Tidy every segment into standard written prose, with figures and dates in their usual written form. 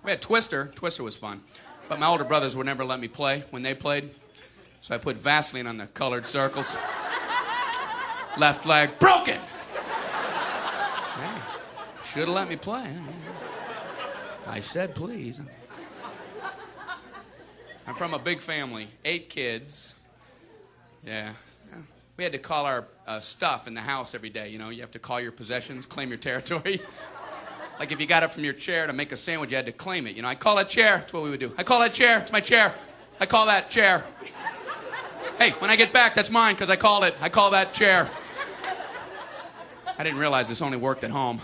We had Twister. Twister was fun. But my older brothers would never let me play when they played. So I put Vaseline on the colored circles. Left leg broken. Hey, should have let me play. I said please. I'm from a big family, 8 kids. Yeah. We had to call our stuff in the house every day. You know, you have to call your possessions, claim your territory. Like if you got it from your chair to make a sandwich, you had to claim it. You know, I call that chair. That's what we would do. I call that chair. It's my chair. I call that chair. Hey, when I get back, that's mine because I called it. I call that chair. I didn't realize this only worked at home.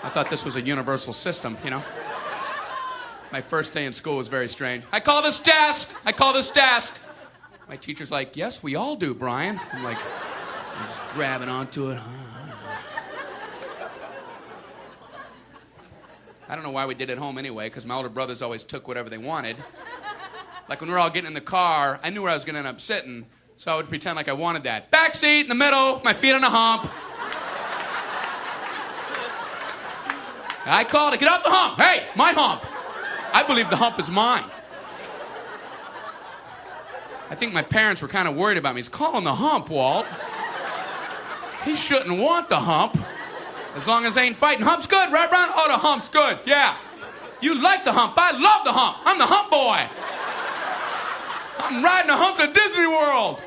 I thought this was a universal system, you know. My first day in school was very strange. I call this desk. I call this desk. My teacher's like, yes, we all do, Brian. I'm like, I'm just grabbing onto it. I don't know why we did it at home anyway, because my older brothers always took whatever they wanted. Like when we were all getting in the car, I knew where I was going to end up sitting, so I would pretend like I wanted that. Back seat in the middle, my feet on a hump. I called it, get off the hump. Hey, my hump. I believe the hump is mine. I think my parents were kind of worried about me. He's calling the hump, Walt. He shouldn't want the hump. As long as they ain't fighting. Hump's good, right, Ron? Oh, the hump's good, yeah. You like the hump. I love the hump. I'm the hump boy. I'm riding a hump to Disney World.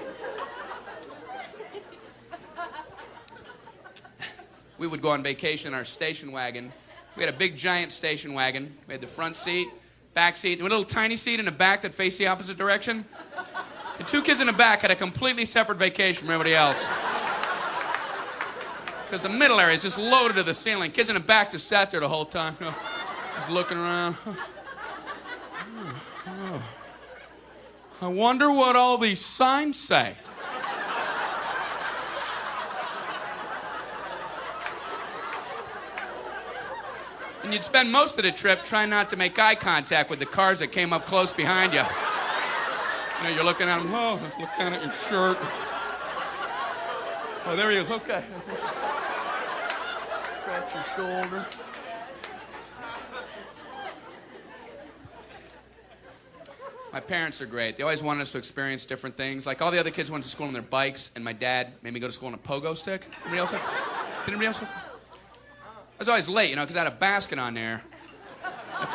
We would go on vacation in our station wagon. We had a big, giant station wagon. We had the front seat, back seat, and a little tiny seat in the back that faced the opposite direction. The 2 kids in the back had a completely separate vacation from everybody else. Because the middle area is just loaded to the ceiling. Kids in the back just sat there the whole time, you know, just looking around. I wonder what all these signs say. And you'd spend most of the trip trying not to make eye contact with the cars that came up close behind you. You know, you're looking at them, oh, looking at your shirt. Oh, there he is, okay. Scratch your shoulder. My parents are great. They always wanted us to experience different things. Like all the other kids went to school on their bikes, and my dad made me go to school on a pogo stick. Anybody else have? Did anybody else have? I was always late, you know, because I had a basket on there. I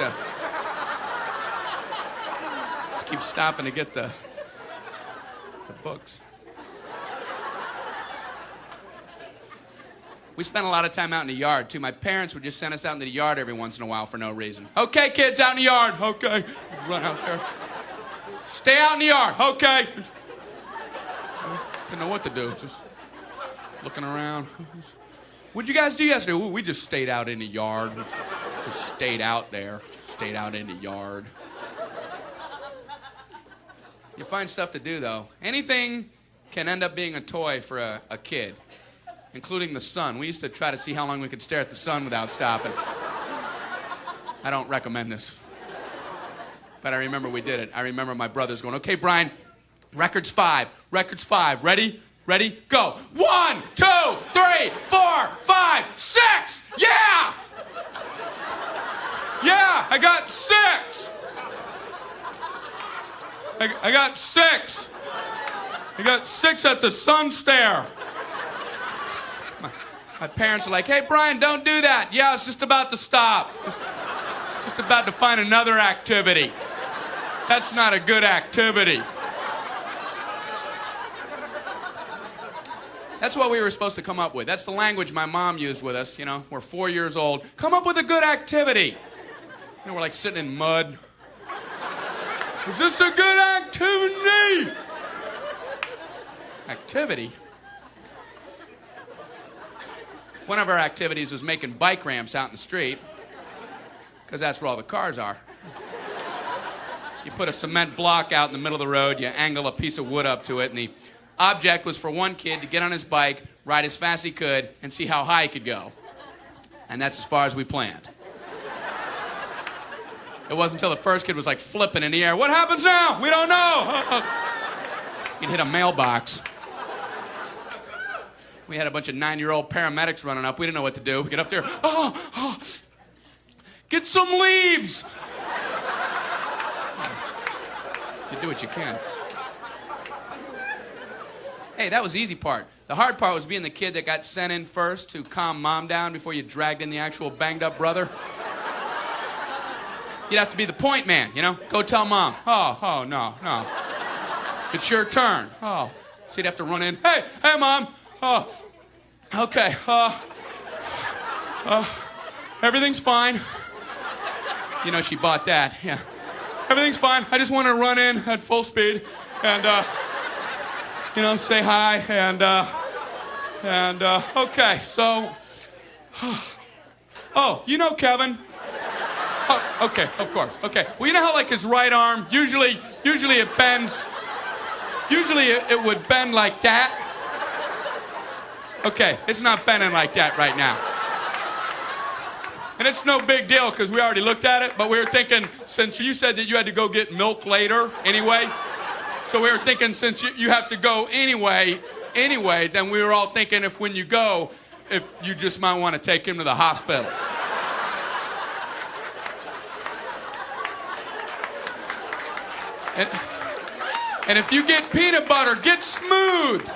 have to keep stopping to get the books. We spent a lot of time out in the yard, too. My parents would just send us out into the yard every once in a while for no reason. Okay, kids, out in the yard. Okay. Run out there. Stay out in the yard. Okay. Didn't know what to do. Just looking around. What'd you guys do yesterday? Ooh, we just stayed out in the yard. Just stayed out there. Stayed out in the yard. You find stuff to do, though. Anything can end up being a toy for a kid, including the sun. We used to try to see how long we could stare at the sun without stopping. I don't recommend this. But I remember we did it. I remember my brothers going, okay, Brian, record's 5. Record's 5. Ready? Ready? Go. 1, 2, 3, 4, 5, 6. Yeah! Yeah, I got 6. I got 6. I got 6 at the sun stare. My parents are like, hey, Brian, don't do that. Yeah, it's just about to stop. Just about to find another activity. That's not a good activity. That's what we were supposed to come up with. That's the language my mom used with us, you know. We're 4 years old. Come up with a good activity. You know, we're like sitting in mud. Is this a good activity? Activity? One of our activities was making bike ramps out in the street, because that's where all the cars are. You put a cement block out in the middle of the road, you angle a piece of wood up to it, and the object was for one kid to get on his bike, ride as fast as he could, and see how high he could go. And that's as far as we planned. It wasn't until the first kid was like flipping in the air. What happens now? We don't know. He'd hit a mailbox. We had a bunch of 9-year-old paramedics running up. We didn't know what to do. We get up there. Oh, Get some leaves. You do what you can. Hey, that was the easy part. The hard part was being the kid that got sent in first to calm mom down before you dragged in the actual banged up brother. You'd have to be the point man, you know? Go tell mom. Oh, no. It's your turn. Oh. So you'd have to run in. Hey, mom. Oh, okay. Everything's fine. You know, she bought that, yeah. Everything's fine. I just want to run in at full speed and, you know, say hi and okay, so, oh, you know Kevin. Oh, okay, of course, okay. Well, you know how, like, his right arm, usually it bends, usually it would bend like that. Okay, it's not bending like that right now. And it's no big deal because we already looked at it, but we were thinking, since you said that you had to go get milk later anyway, so we were thinking since you have to go anyway, then we were all thinking if when you go, if you just might want to take him to the hospital. And if you get peanut butter, get smooth.